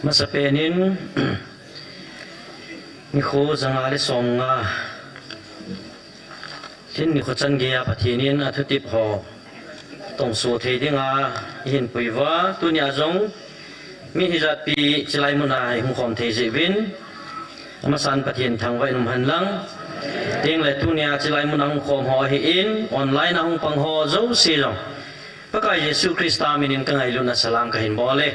masapenin mi kho zanga le songa tin mi kho chan ge pathinin athutip ho tong so thei dinga hin puiwa tunia jong mi hijat pi chilai munai hum khom thei jewin amasan pathin thangwai num hanlang ting le tunia chilai munang khom ho hi in online ahung pang ho zo si jong pakai Yesu Krista minin kangai luna salam ka hin bole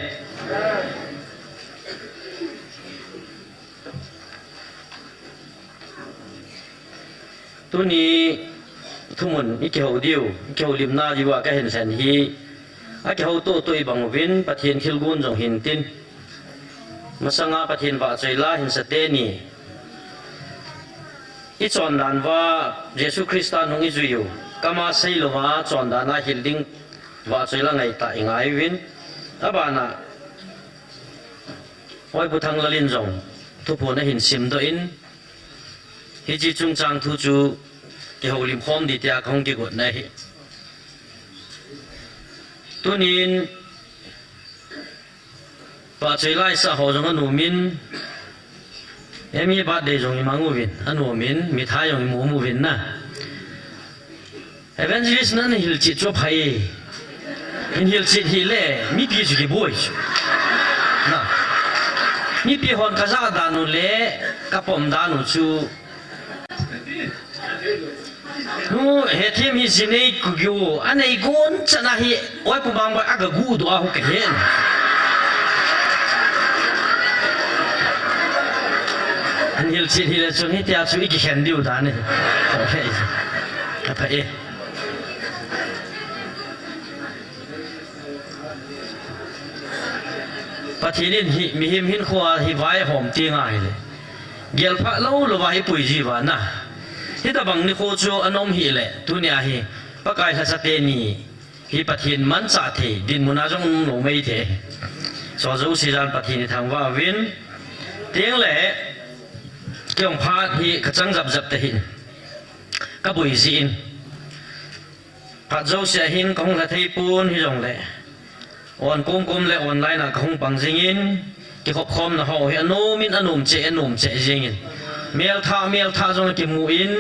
tuni thumun ikeu diu ikeu limna jiwa ka hin san hi akeu to toi bangwin pathin khilgun jong hin tin masanga pathin ba chaila hin sateni i chon dan wa Yesu Krista nong i zuyu kama seilowa chon dana hilding wa chaila ngai ta ingai win abana hoi buthang lalin jong thupona hin sim do in hi chi chung chang thu chu ke holim khom di tia khong ki got nai tunin pa chei lai sa ho jong anu min emi ba de jong mangu win anu min mi tha yong mu mu win na evangelist nan hil chi cho phai in hil chi hi le mi pi chi ki boy na mi pi hon ka za da nu le ka pom da nu chu nu he thêm hi sinei kugyo anei gon chana hi oi pu bang ba aga gu do a hu ke hen an hil chi hi le chung hi tia chu iki khen diu da ne okay ka pa e pathinin hi mi him hin khwa hi vai hom ti ngai le gel pha lo lo wa hi pui ji wa na hi ta bang ni kho chu anom hi le tunia hi pakai sa te ni hi pathin man cha the din muna jong lo mei the so zo si ran pathin thang wa win tiang le kyong pha hi khachang jap jap te hin ka bui si in pha zo sia hin kong la thei pun hi jong le on kum le online na kong pang jing in ki khop khom na ho hi anomin anum che jing in mel tha jong ki mu in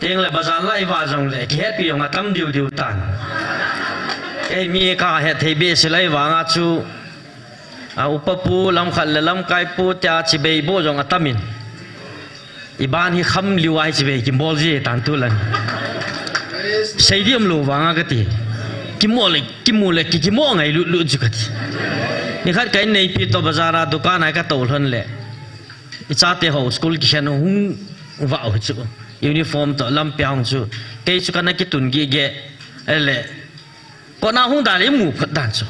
teng le bazar lai wa jong le ki happy yong atam diu tan ei mi ka he thei be se lai wa nga chu a upapu lam khal le lam kai pu cha chi be bo jong atamin iban hi kham liwai chi be ki bol ji tan tu lan seidiam lo wa nga ka ti ki mu le ki mo ngai lu ju ka ti ni khat kai nei pi to bazara dukan ai ka tol han le ichate ho school ki khen hung wa ho chu uniform to lam pyang chu ke chu kana ki tun gi ge ele ko na hung da le mu phat dan chu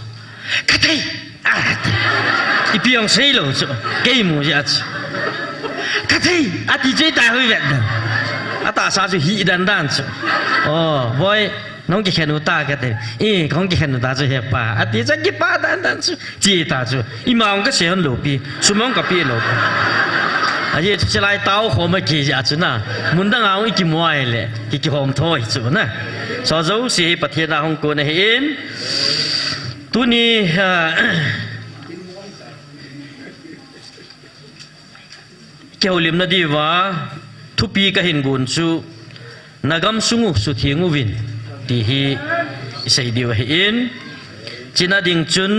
ka thei i piang sei lo chu ke mu ja chu ka thei a ti je tai hoi vet dan a ta sa chu hi dan chu voi nong ki khen ta ka te kong ki khen ta chu he pa a ti ja ki pa dan chu ji ta chu i maung ka se han lo pi su mong ka pi lo aje chilai tao ho ma ki ja chu na mun da ngau ki moi le ki hom thoi chu na so zo si pathia hong ko na hin tu ni keulim na diwa thupi ka hin gun chu nagam sungu su thingu win ti hi sei diwa hin china ding chun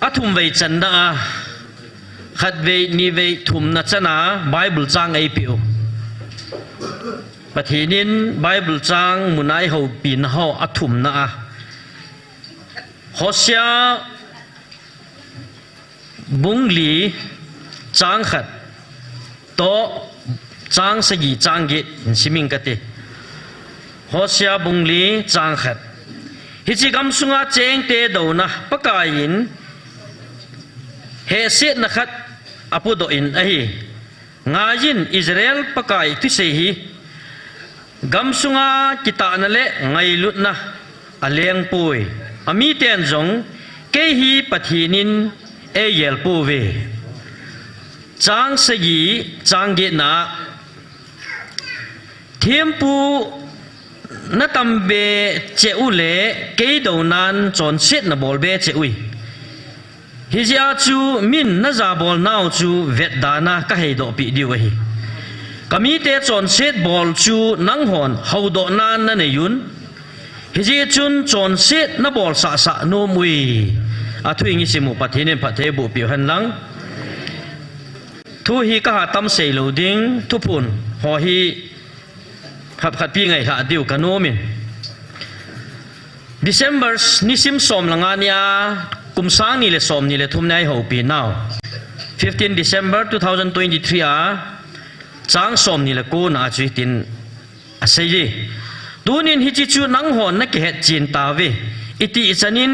athum vei chanda khat vei ni vei thum na chana bible chang ai piu pathinin bible chang munai ho pin ho athum na Hosea bungli chang khat to chang sagi chang ge siming kate Hosea bungli chang khat hi chi gam sunga cheng te do na pakain he set na khat apu do in ahi ngajin Israel pakai tu se hi gam sunga kita na le ngai lut na aleng pui ami ten jong ke hi pathinin e yel pu ve chang sagi chang ge na thiêm pu na tam be che u le ke do nan chon set na bol be che ui hi ja chu min na za bol nau chu vet dana ka hei do pi diu hi kami te chon set bol chu nang hon ho do nan na ne yun hi ji chun chon set na bol sa sa no mui a thu ngi simu pathinen pathe bu pi han lang thu hi ka ha tam sei lo ding thu pun ho hi khap khat pi ngai ha diu ka no min December ni sim som langa nia kum sang ni le som ni le thum nai ho pi now 15 December 2023 a chang som ni le ko na chi tin a sei ji tunin hi chi chu nang hon na ke het chin ta ve iti chanin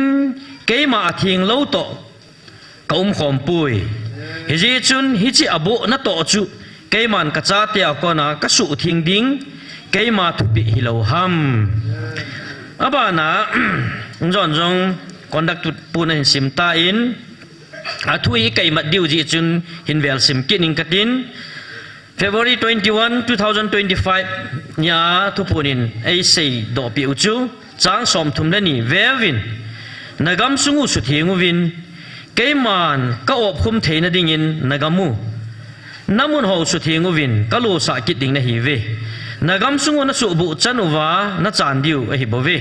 keima thing lo to kaum khom pui hi ji chun hi chi abu na to chu keiman ka cha te ko na ka su thing ding keima thu pi hi lo ham abana jon jong conduct pun hin sim ta in a thui keima diu ji chun hin vel sim kining katin February 21 2025 nya thu punin ai sei do pi uchu chang som thum le ni vevin nagam sungu su thingu vin keiman ka op khum theina dingin nagamu namun ho su thingu vin ka lo sa kit ding na hi ve nagam sungu na su bu chanuwa na chan diu a hi bove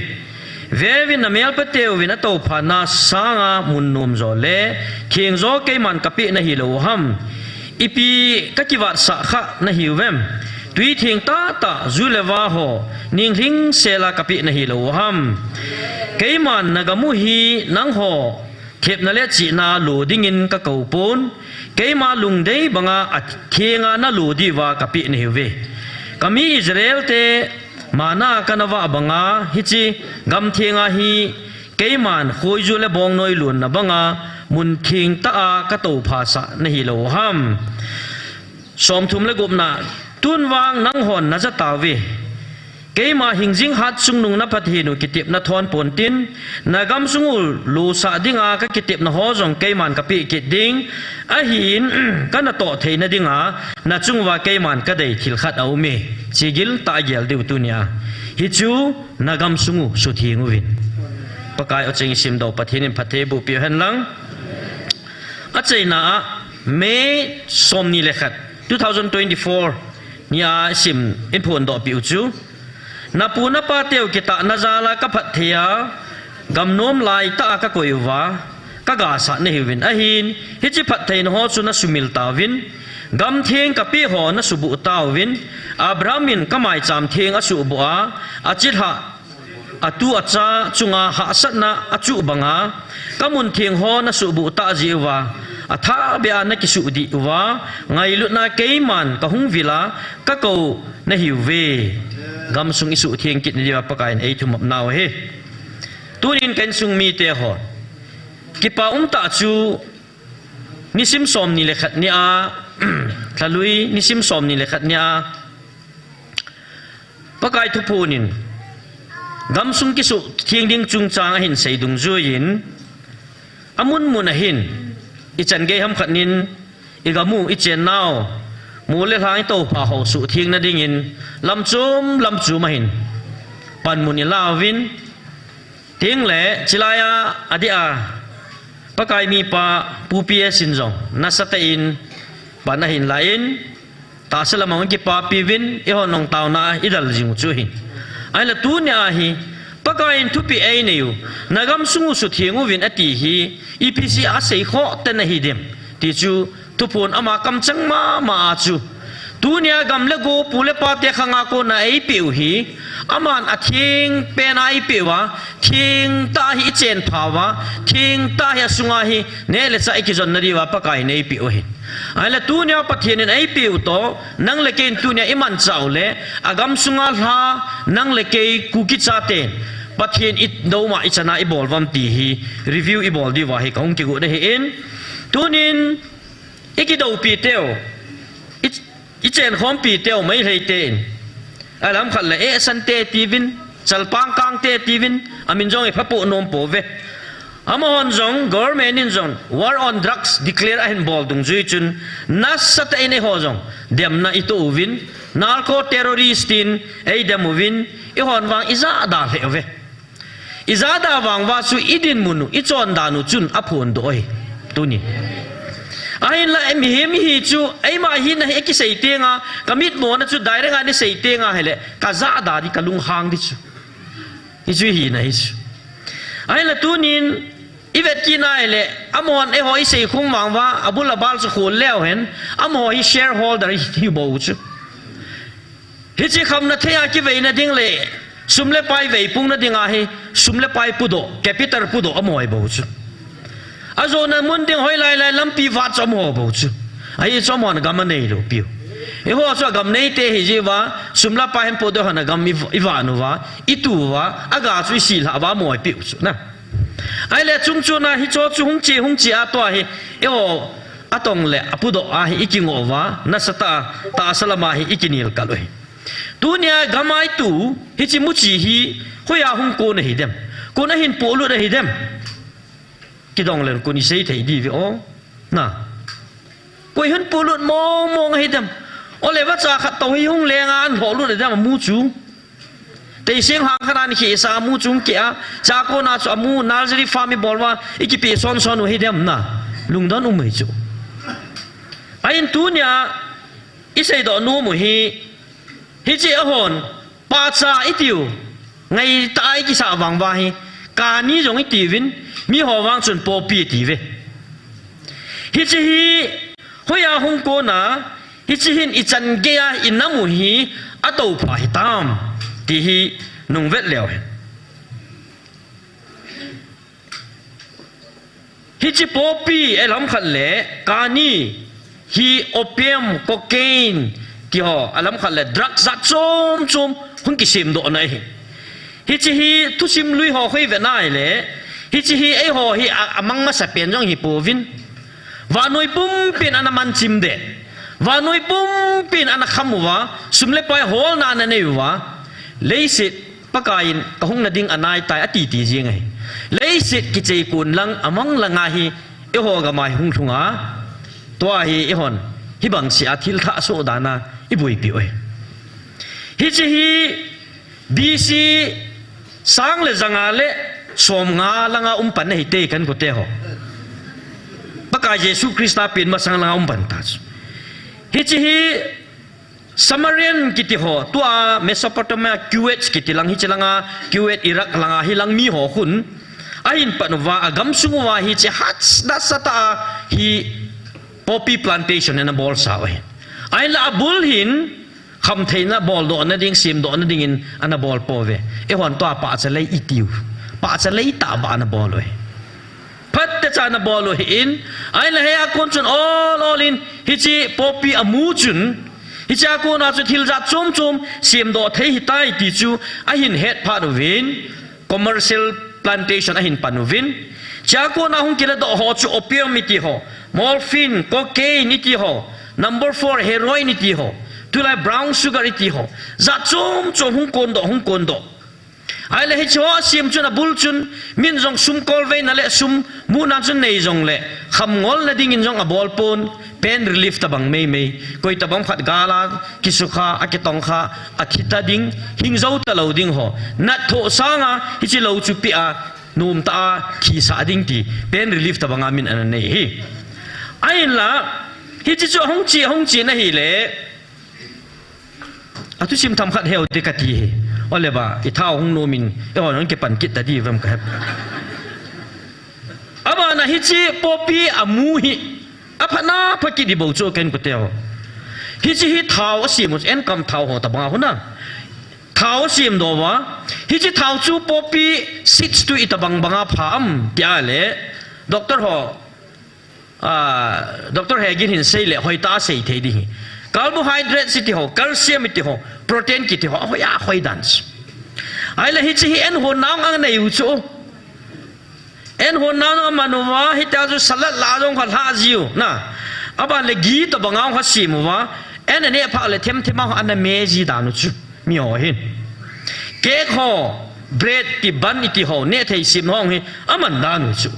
vevin na mel pateu vin a to phana sanga mun nom zo le kheng zo keiman kapi na hi lo ham ipi kakiwat sa kha na hi vem tui thing ta ta zulewa ho ning hing sela kapi na hi lo ham keiman nagamu hi nang ho khep na le chi na lo dingin ka kau pon keima lung dei banga athenga na lo diwa kapi na hi ve kami Israel te mana kanawa banga hichi gam thenga hi keiman khoi ju le bong noi lun na banga mun thing ta a ka to phasa na hi lo ham som thum le gop na tun wang nang hon na za ta ve keima hingjing hat sungnung na pathinu kitip na thon pontin nagam sungul lu sa dinga ka kitip na ho jong keiman ka pi kit ding a hin kana to theina dinga na chungwa keiman ka dei thil khat au me chigil ta gel diu tunia hi chu nagam sungu su thingu win pakai o ching sim do pathinin pathe bu pi han lang a chaina me somni lekhat 2024 nia sim in phon do pi chu na pu na pa teu kita na zala ka phat thia gam nom lai ta ka koiwa ka ga sa ne hiwin a hin hi chi phat thein ho chu na sumil ta win gam theng ka pi ho na subu ta win abrahamin ka mai cham theng a su bu a achit ha atu acha chunga ha sat na achu banga kamun theng ho na su bu ta jiwa atha bia na ki su di wa ngai lu na keiman ka hung vila ka ko na hiwe gam sung isu thieng kit ni wa pakain ei thum naw he tunin kan sung mi te ho kipa ta chu nisim som ni lekhat ni a thalui nisim som ni lekhat ni a pakai thu punin gam sung ki su thieng ding chung chang hin sei dung zu yin amun mun a hin ichan ge ham khanin igamu ichen naw mule hai to pa ho su thing na ding in lam chu ma hin pan muni lawin ting le chilaya adia pakai mi pa pupie sinjong nasata in panahin lain ta salama ki pa piwin e ho nong taw na idal jing chu hin ai la tu nya hi pakai in thu pi ai ne yu nagam sungu su thingu win ati hi epc a sei kho te na hi dem ti chu tupon ama kam chang ma chu tunia gam le go pule pa te khanga ko na ei piu hi aman a thing pe na ei piwa thing ta hi chen phawa thing ta hi sunga hi ne le sa iki jon nari wa pakai nei piu hi ai la tunia pathian ei piu to nang le ken tunia iman chau le agam sunga ha nang le ke ku ki cha te pathian it do ma ichana i bol wam ti hi review i bol di wa hi kaung ki gu de hi in tunin iki do pi teo ichen khom pi teo mai rei ten alam khat la e san te tivin chalpang kang te tivin amin jong e phapu nom po ve amon jong government in jong war on drugs declare a hin bol dung zui chun nas sat ine ho jong dem na itu win narco terroristin ei demovin I hon wang iza da leve iza da wang wa su idin munu I chon da nu chun aphun do oi tuni ai la em hi chu ai ma hi na he ki sei tenga kamit mo na chu direct ani sei tenga hele ka za da di kalung hang di chu I chu hi na hi chu ai la tunin ivet ki na hele amon e hoi sei khung wang wa abul abal chu khol leo hen amo hi shareholder hi bo chu hi chi kham na thea ki ve na ding le sumle pai ve pung na dinga hi sumle pai pudo capital pudo amo ai bo chu azo na mun ding hoi lai lai lampi va chomo bo chu ai chomo na gam nei lo piu e ho so gam nei te hi ji wa sumla pa hem pudo hana gam I va nu wa I tu wa aga chu si la wa mo piu chu na ai le chung chu na hi cho chu hung chi a to hi e ho atong le apudo a hi ikingo wa na sata ta salama hi ikinil kaloi dunia gamai tu hi chi mu chi hi hoya hung ko na hi dem ko na hin polu na hi dem ki dong le ko ni sei thei di vi o na ko hin polu mo hi dem o le wa cha khat to hi hung le nga an ho lu de dem mu chu te sing hang khana ni ki sa mu chung kia cha ko na chu mu nursery farm bolwa iki pe son hi dem na lungdon umai chu ain tunia isei do nu mu hi chi a hon pa cha itiu ngai tai ki sa wang wa hi ka ni jong itivin mi ho wang chun po pi ti ve hi chi hi hoya hung ko na hi chi hin I chan ge ya in namu hi a to pha hi tam ti hi nung vet leo hi chi po pi e lam khat le ka ni hi opium cocaine ki ho alam khat le drug za chom hung ki sim do nai hi chi hi tu sim lui ho khoi ve nai le hi chi hi e ho hi amang ma sa pen jong hi povin wa noi pum pin anaman chim de wa noi pum pin ana khamuwa sumle pai hol na na nei wa leisit pakain kahung na ding anai tai ati ti jing ai leisit ki chei kun lang amang langa hi e ho ga mai hung thunga to hi e hon hi bang si athil tha so dana I bui pi oi hi chi hi BC sang le zanga le som nga langa pan nei te kan ko te ho baka Jesu Krista pin ma sang langa pan ta hi chi hi Samarian kiti ho tua Mesopotamia Kuwait kiti lang hi chalanga Kuwait Iraq langa hilang mi ho hun ahin panwa agam sungwa hi che hats dasata hi poppy plantation na bol sa oi ai la abul hin kham theina bol do na ding sim do na ding in ana bol po ve e hon to pa cha lei itiu pa cha lei ta ba na bol oi phat ta cha na bol oi in ai la he a kon chun all in hi chi poppy amu chun hi cha ko na chu thil za chom sim do thei hi tai ti chu a hin het pha do win commercial plantation a hin panu win cha ko na hung kila do ho chu opium mi ti ho morphine cocaine ti ho number 4 heroin ti ho tu lai brown sugar ti ho za chom hung kon do ai le hi cho sim chu na bul chun min jong sum kol ve na le sum mu na chun nei jong le kham ngol na ding in jong a bol pon pain relief tabang mei koi tabang phat gala kisukha akitong kha akhita ding hingzau ta lo ding ho na tho sanga hi chi lo chu pi a num ta khi sa ding ti pain relief tabang amin an nei hi ai la hi chi chu hong chi na hi le atu sim tham khat heu te ka ti hi ole ba I thao hong no min e hon ke pan kit ta di vam ka aba na hi chi popi amu hi aphana phaki di bo cho ken ko teo hi chi hi thao sim en kam thao ho ta ba ho na thao sim do wa hi chi thao chu popi 6 to itabang banga pham tia le doctor ho doctor hegin hin sei le hoi ta sei thei di carbohydrate ti ho calcium ti ho protein ki ti ho ya hoi dance ai le hi chi en ho nang ang nei u chu en ho nang manuwa hi ta ju salat la jong kha ha jiu na aba le gi to bangau ha sim wa en ne pha le them thema ho an me ji da nu chu mi ho hin cake ho bread ti ban ti ho ne thei sim hong hi aman da nu chu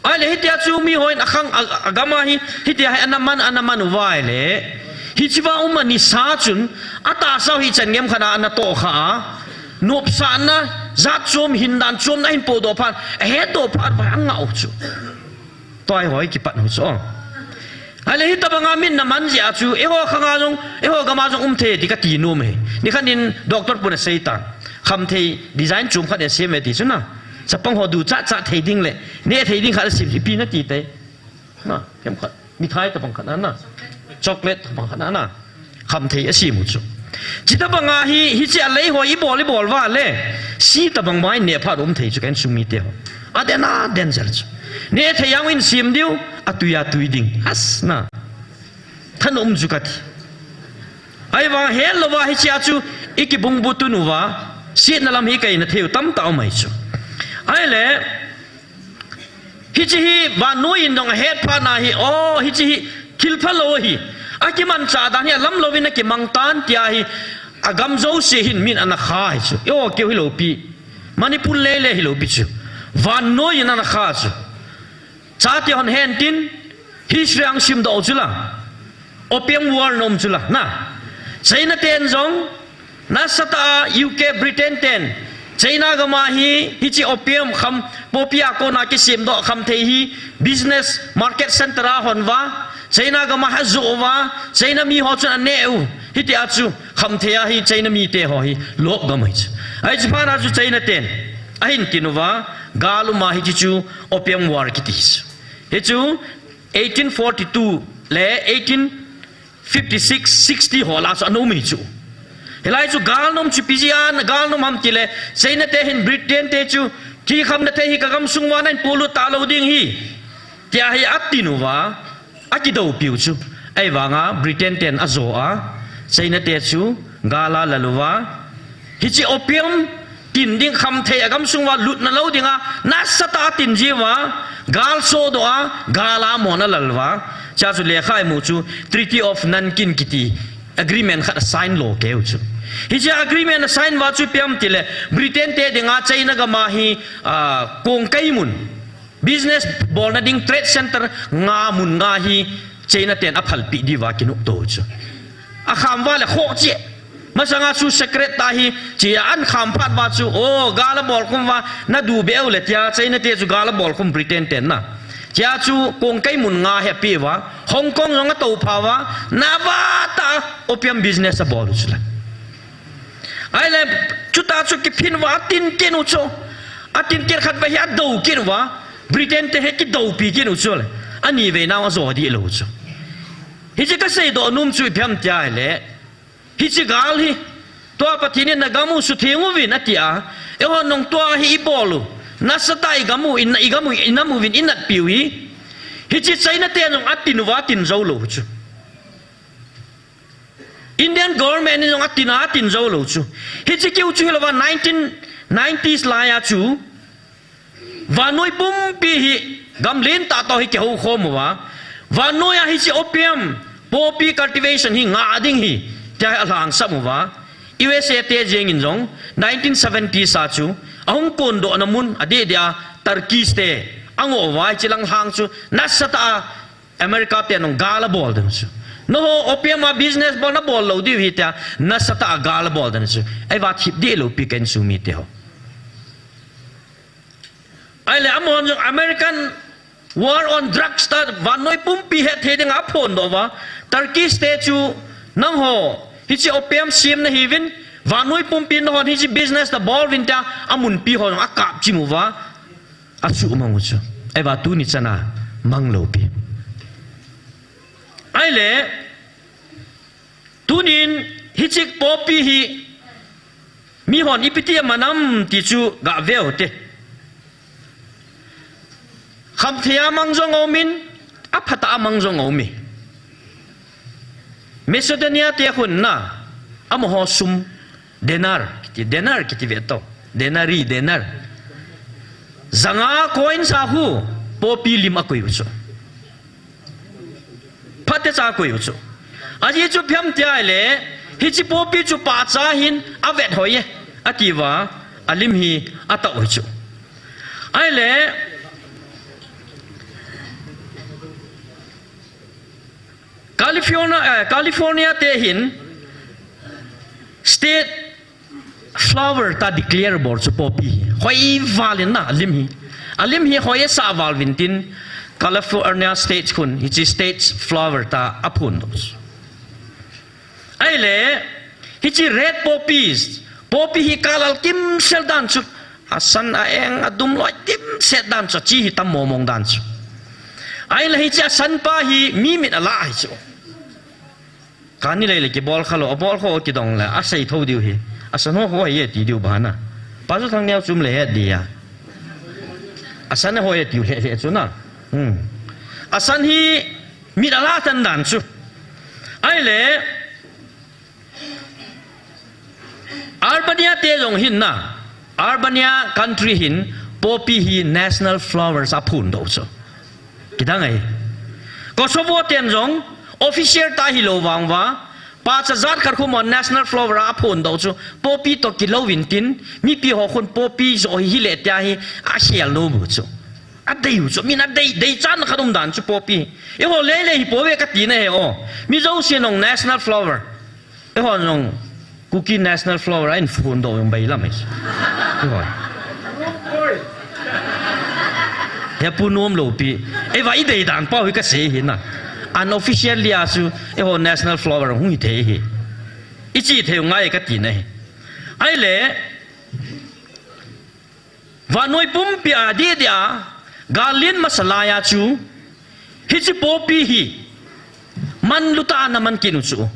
ai le hi ta chu mi ho in akhang agama hi ti ha anaman wa le ฮิจิวามันนิสาจุนอัตตาเศร้าฮิจันเงียมขนาดนั้นโตขานบสานนะจัดจมหินดันจมนั่นปูโดพันเฮโดพันไปอังเงาจูตัวไอ้หอยกิปันหัวจ้องอะไรที่ตะบังอามินน้ำมันเสียจูเอโฮข้างจงเอโฮกามาจงเทที่กตีนูมเนี่ขันดินด็อกเตอร์ปุ่นเสียตังคำเทดีไซน์จุ่มขันเดียเสียไม่ดีจุนะจะปังหัวดูจ้าเทดิ้งเลยเนี่ยเทดิ้งขัน10 ปีนาทีเตะนะเข้มขัดมีท้ายตะบังขันนั้นนะช็อกโกแลตตะบังขันนั้นนะคำเทอสีมุจุจิตตะบังอาฮิจิอะไรหัวอีบอลว่าเลยสีตะบังไม้เนี่ยพาดเทจุกันสุมิเตียวอะเดน่าเดนเซลจูเนี่ยเทียงวินซิมเดียวอะตุยดิ้งฮัสนะท่านจุกัดไอ้ว่าเฮลว่าฮิจิอาจูอีกบุงบุตุนูว่าสีนั่นลำฮิกัยนะเที่ยวตั้มตาไม่จูไอ้เล่ฮิจิฮิบานุยินดงเฮดพานาฮิโอฮิจิฮิคิลพะโลฮิอากิมันซาดานี่ลำโลวินักมังตันที่อาอากำโจเสียหินมินอันนักข้าจูโอ้เกี่ยวฮิโลปีมันนี่พูดเล่ฮิโลปีจูวานุยินอันนักข้าจูชาติฮันเฮนตินฮิสเรียงชิมดอจุละโอเปียงวอร์นอมจุละนะไชน่าเทนจงนัสตา UK บริเตนเทนไชน่ากมาฮีฮิจิโอเปียมคำปอปิอาโกนาคิชิมดอคำเทฮี business market center ฮอนวาไชน่ากมาฮัจโจวาไชน่ามีฮอจุนอันเนวฮิติอาจูคำเทียฮีไชน่ามีเตหอฮีโลกกำไมจูไอจิพานาจูไชน่าเทนไอหินกินวากาลุมาฮิจิจูโอเปียมวาร์กิติสฮิจู1842 และ 1856 60 หัวลาสอนุมิจูเฮลัยจูกาลนมจูปิจิอันกาลนมฮัมติเลเซนเตหินบริเตนเตจูที่คำเนเตหิกะกำสุงวานันปูลุตาลาวดิ้งฮีที่อาฮีอัตตินุวาอากิดาวปิวจูไอวางาบริเตนเตนอโซอาเซนเตจูกาลาลลัวาฮิจิโอเปียมตินดิ้งคำเทกำสุงวาลุตนาลาวดิ้งอานัสตาตินจีวากาลโซโดอากาลามอนัลลวาชาจุเลขาอิมูจู Treaty of Non-Kinkiti Agreement ขัด sign โลเกลจูฮิจา agreement sign ว่าจูเปียมติเลบริเตนเตดิงอาไชน่ากมาฮีกงไกมุน business บอลนัดิง trade center งามุนงาฮีไชน่าเตนอภัลปีดีว่ากินุโตจูอาคำว่าเลยโคเจมาสังอาชูสักเรตตาฮีจีอันคำพัดว่าจูโอ้กาลบอลคุมว่าน่าดูเบลเลยที่อาไชน่าเตจูกาลบอลคุมบริเตนเตนนะที่อาจูกงไกมุนงาแฮปปี้ว่าฮ่องกงยังตัวภาวะนาวาตาโอเปียม business บอลจูละไอ้เล่จุดอาจุกิพินว่าตินเกนุโชอาตินเกนขัดไปหาดูกินว่าบริเตนเตะกิดูปีกินุโชเลยอันนี้เวน่าว่าโซดีโลโชฮิจิก็เสยโดนุ่มช่วยเพียงใจเลยฮิจิกาลฮีตัวปฏิเนนกามูสุเทงูวินอติอาเอวน้องตัวฮีบอลูนัสตาอีกามูอินามูวินอินัดปิวฮีฮิจิใจนั่นเตะน้องอัตินว่าตินเจ้าโลโชIndian government ni jong atina tin zo lo chu hi chi kiu chu lawa 1990s la ya chu vanoi pum pi hi gamlin ta to hi ke ho khom wa vanoi hi chi opium poppy cultivation hi nga ding hi ja alang sam wa USA te jeng in jong 1970s sa chu ahong kon do namun ade dia Turkey te ango wa chi lang hang chu nasata America te nong gala bol dang chu no opium a business bol na bol lo di hita na sata agal bol dan su ai va thip di lo piken su mi te ho ai le amon American war on drugs ta van noi pum pi he the ding a phon do wa Turkey statue nang ho hi chi opium sim na hivin van noi pum pi no hi chi business da bol vin ta amun pi ho a kap chi mu wa a su ma mu chu ai va tu ni chana mang lo piไอ้เล่ตุนินฮิจิกปอปีฮีมีหอนอิปิเตียมานำติจูกะเวลเตคำเทียมังจงเอามินอัพตามังจงเอามิเมโซเดเนียเตียคนน่ะอมหอซุมเดนาร์กิติเวตโตเดนาร์จังอาคอยน์ซาฮูปอปีลิมอคุยวุโสพัดจะคุยอยู่จู่อาจีจู่พิมพ์เดียร์เลยฮิจิโปปีจู่ป้าจ้าหินอาเวทหอยอาทิว่าอาลิมฮีอาตะวิจู่ไอ้เลย California te hin state flower ta declare bor chu poppy hoi valin na alim hi hoi sa valvin tin California state kun hi state flower ta apun dos ai le hi chi red poppies poppy hi kalal kim sel dan chu asan a eng adum loi tim set dan chu chi hi tam momong dan chu ai le hi chi asan pa hi mi mit ala hi chu kan ni le ki bol khalo bol kho ki dong la asai tho diu hi asan ho ye ti diu ba na pa chu thang neo chum le he dia asan ho ye ti le chu na asan hi mit ala tan dan chu ai le Albania te jong hin na Albania country hin poppy hi national flowers apun do so kidang ai Kosovo ten jong official ta hi lo wang wa 5,000 khar khu mon national flower apun do so poppy to kilo win tin mi pi ho khun poppy zo hi le tia hi a hial no bu so a dei so mi na dei chan khadum dan chu poppy e ho le hi po ve ka ti ne he o mi zo sinong national flower e ho nong Cookie national flower in phun do yung bay lam is. Rồi. Ya punom lo pi. E vai dei dan pa hui ka se hin na. Unofficial lia su e ho national flower hui the hi. Ichi the ngai ka ti nei. Ai le va noi pum pi a di dia galin masala ya chu. Hi chi popi hi. Man luta na man kinu chu.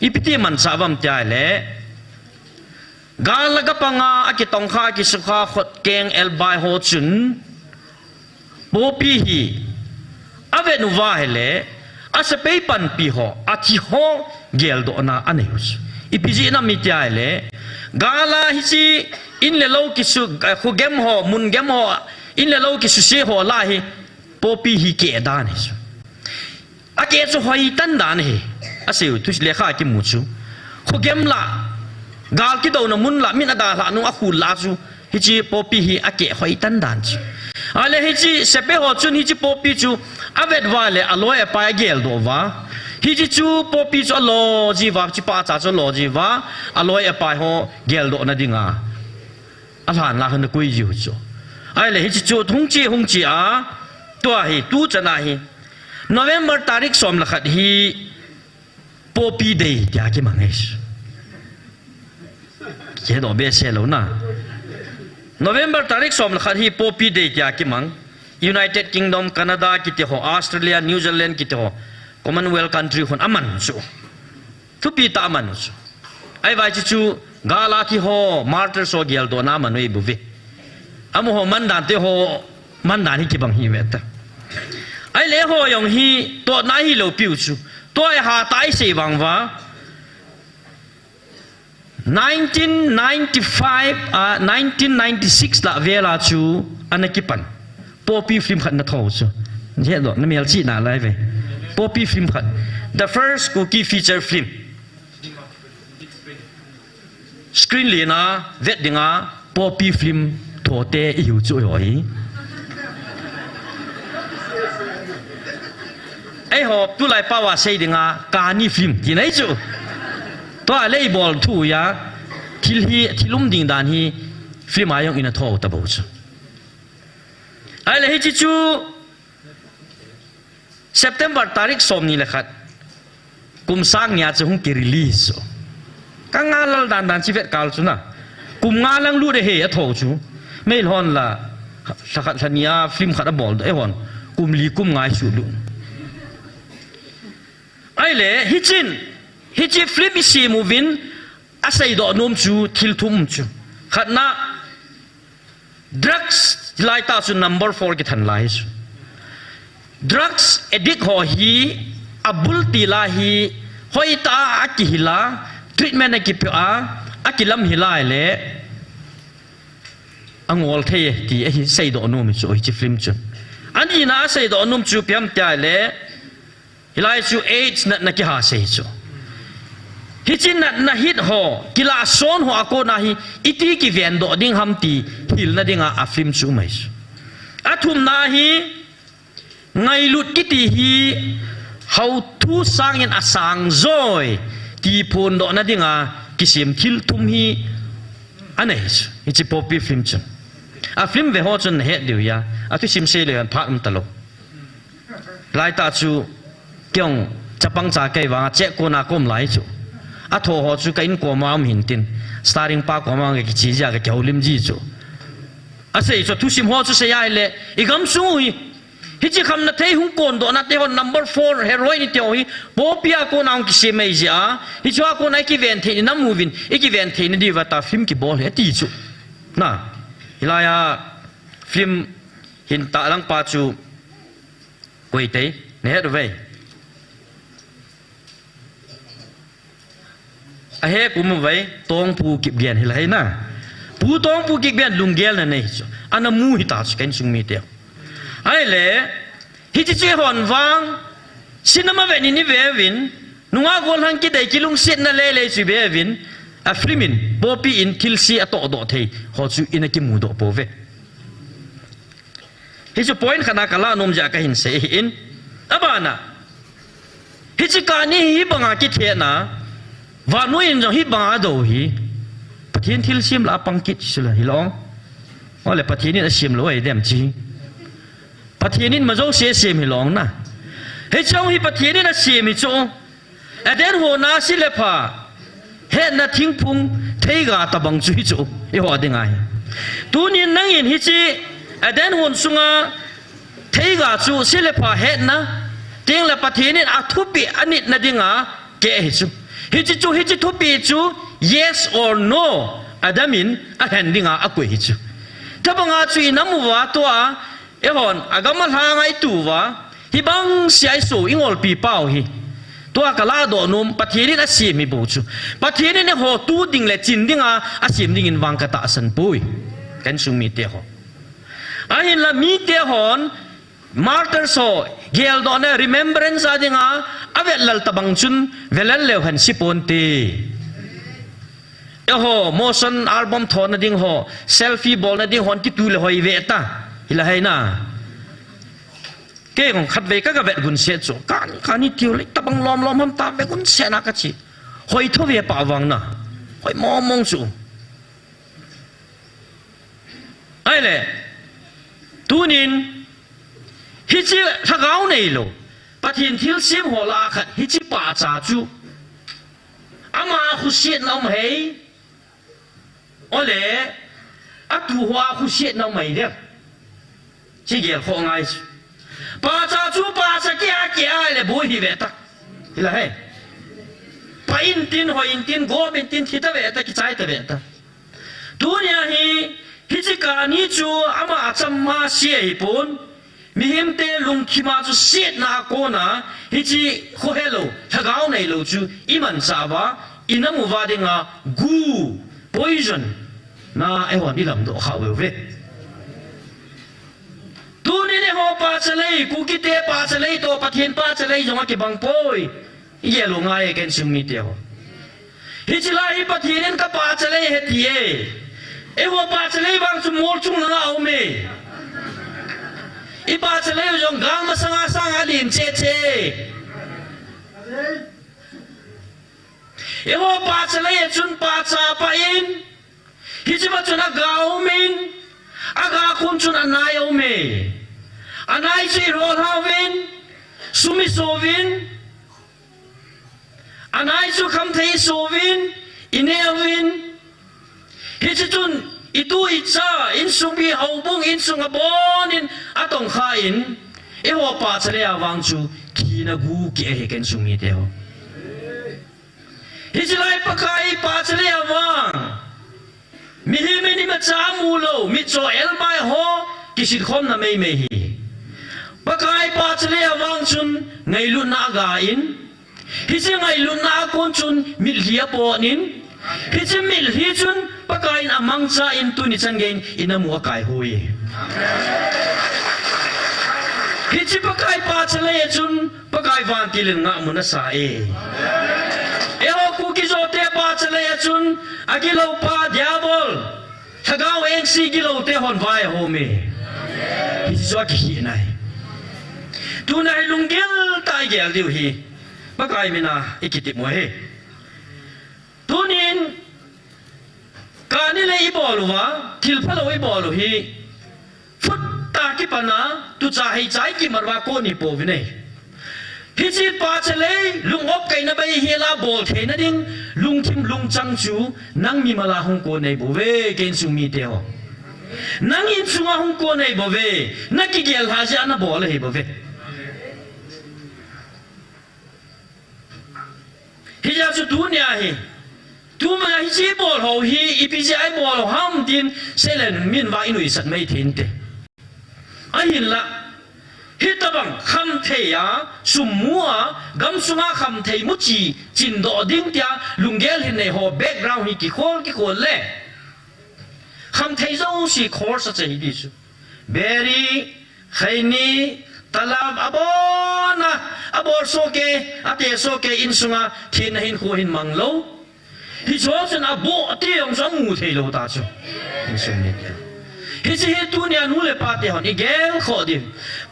Ipiti man savam tia le galaga panga akitong kha ki sukha khot keng el bai ho chun popi hi avenu wa hele ase pe pan pi ho achi ho gel do na aneus ipiji na mi tia le gala hi chi in le lo ki su khu gem ho mun gem ho in le lo ki su se ho la hi popi hi ke dan hi ake chu hoi tan dan hi asiu tu le kha ki mu chu khu gem la gal ki do na mun la min ada la nu a khu la chu hi chi popi hi ake hoi tan dan chu ale hi chi sepe ho chun hi chi popi chu avet wa le aloe pa gel do wa hi chi chu popi chu lo ji wa chi pa cha chu lo ji wa aloe pa ho gel do na dinga a han la han kui ju chu ai le hi chi chu thung chi a to hi tu chana hi November tarik som la khat hi poppy day tia ki mangesh ke do be se lo na November tarik som la khat hi poppy day tia ki mang United Kingdom Canada ki te ho Australia New Zealand ki te ho Commonwealth country khon aman chu tu pi ta aman chu ai vai chu gala ki ho martyr so gel do na manoi bu ve amu ho man dan te ho man dan hi ki bang hi weta ai le ho yong hi to na hi lo piu chu tôi hà tái sĩ vàng vả 1996 là về là chú anh ấy kịp poppy film khẩn nó thầu chứ thế rồi nó miêu chỉ nào lại về poppy film khẩn the first cookie feature film screen liền à viết tiếng à poppy film thổ tê yêu chuỗi rồi ai họp tu lại bao à xây dinga cani phim thì nấy chứ tôi lấy ball thu ya thilum ding dan hi phim ai yung ina thâu ta bầu chứ ai lấy chi chu September tarik som ni lekhat kum sang nya chu hung ki release ka ngalal dan chi vet kal chu na kum ngalang lu de he a thâu chu mail hon la sakhat thania film khat a ball e hon kum li kum ngai chu lu ai le hi chi flip si movin asai do nom chu thil thum chu khatna drugs lai ta chu number 4 ki than lai chu drugs addict ho hi abul ti la hi hoi ta akihila treatment ki pe a akilam hilai le angol the ti hi sei do nom chu hi chi film chu ani na sei do nom chu piam ta le hilai chu AIDS na ki ha sei chu hi chin na hit ho kila son ho ako na hi iti ki ven do ding ham ti hil na dinga a film chu mai athum na hi ngai lut ki ti hi how thu sang in asang rồi ti phun đó na dinga kisim thil thum hi anei hi popi film chun a film ve ho chun he diu ya a tu sim se le an pha talo lai ta chu kyong chapang cha kai wa che ko na kom lai chu a tho ho chu kain ko ma hin tin starting pa ko ma ge chi ja ge kyau lim ji chu a sei chu tu sim ho chu se ya le igam su hi hi chi kham na thei hung kon do na te hon number 4 heroine ni teo hi popia ko naung ki se mai ja hi chwa ko na ki ven the na movin e ki ven the ni di wa ta film ki bol he ti chu na hilaya film hin ta lang pa chu koi te ne he ve a he kum vai tong pu ki bian hilai na pu tong pu ki bian lunggel na nei chu ana mu hi ta chu ken sung mi te ai le hi chi che hon wang sinama ve ni ve vin nunga gol hang ki dai ki lung sit na le chu be vin a frimin popi in kilsi ato do thei ho chu in ki mu do po ve hi chu point khana kala nom ja ka hin se in abana hi chi ka ni hi banga ki the na wa nu in jong hi banga do hi pathian thil sim la pang kit sila hi long ole pathian in sim lo ai dem chi pathian in ma zo se sim hi long na he chong hi pathian in a sim hi chu aden ho na sile pha he na thing phung thei ga ta bang chui chu e ho de ngai tu ni nang in hi chi aden hon sunga thei ga chu sile pha he na teng la pathian in a thupi anit na dinga ke hi chu hi chi thupi chu yes or no adamin a handinga a koi hi chu tabanga chu inamu wa to a e hon agamal ha ngai tu wa hi bang siai so ingol pi pau hi to a kala do num pathian a sim mi bu chu pathian ne ho tu ding le chin dinga a sim ding in wang ka ta san pui kan sung mi te ho a hin la mi te hon martyr so gel do na remembrance adinga avet lal tabang chun velal lew han sipon te e ho motion album thon na ding ho selfie bol na ding hon ki tu le hoi ve ta hila hai na ke ngong khat ve ka ga vet gun se chu kan ni tiu le tabang lom ham ta be gun se na ka chi hoi tho ve pa wang na hoi mong chu ai le tunin hi chi thagau nei lo pathin thil sim ho la khat hi chi pa cha chu ama khu siet nam hei ole atu hwa khu siet nam mai de chi ge kho ngai pa cha chu pa cha kia le boi hi ve ta hila he pa in tin ho in tin go bin tin thita ve ta ki chai ta ve ta dunya hi chi ka ni chu ama acham ma sie hi pun mi him te lung khima chu siet na ko na hi chi kho hello thagau nei lo chu iman sa wa inamu wa dinga gu poison na e hon ilam do kha we tu ni ne ho pa chalei ku ki te pa chalei to pathian pa chalei jong ki bang poi ye lo ngai ken sum mi te ho hi chi lai pathian ka pa chalei he tie e ho pa chalei bang chu mol chung na au me ipa chalei jong gang ma sanga lim che e ho pa chalei chun pa cha pa in hi chi ba chun a gao min aga kun chun anai o me anai chi ro hawin sumi sovin anai chu kham thei sovin inewin hi chi chun itu itsa in sumi haubung in sunga bon in atong kha in e ho pa chale awang chu ki na gu ki he ken sumi te ho hi chi lai pakai pa chale awang mi hi me ni ma cha mu lo mi cho el mai ho ki sit khom na mei hi pakai pa chale awang chun ngai lu na ga in hi chi ngai lu na kon chun mi lia po nin hi chi mil hi chun pakai in amang cha in tu ni chan gain inamu kai hui hi chi pakai pa chale chun pakai van tilin nga mu na sa e ho ku ki zo te pa chale chun agilo pa diabol thagao en si gilo te hon vai ho me hi zo ki hi nai tu nai lung gel tai gel diu hi pakai mina ikitip mo he tunin kanile iboluwa thilphalo ibolu hi phut ta ki pana tu chai chai ki marwa ko ni po vine hi chi pa chale lungop kai na bai hi la bol the na ding lung thim lung chang chu nang mi mala hong ko nei bo ve ken sung mi te ho nang in sunga hong ko nei bo ve na ki gel ha ja na bol he bo ve hi ja chu tu nya hi tu ma hi chi bol ho hi ipji bol ham din selen min wa inui sat mai thin te ai la hi tabang kham the ya sumua gam sunga kham thei mu chi chin do ding tia lungel hin nei ho background hi ki khol le kham thei zo si khor sa che hi di su beri khaini talam abona abor soke ate soke in sunga thin hin ko hin manglo hi cho chen abo ate yong sang mu thei lo ta chu in sum ni hi chi hi tu nia nu le pa te hon i gel kho di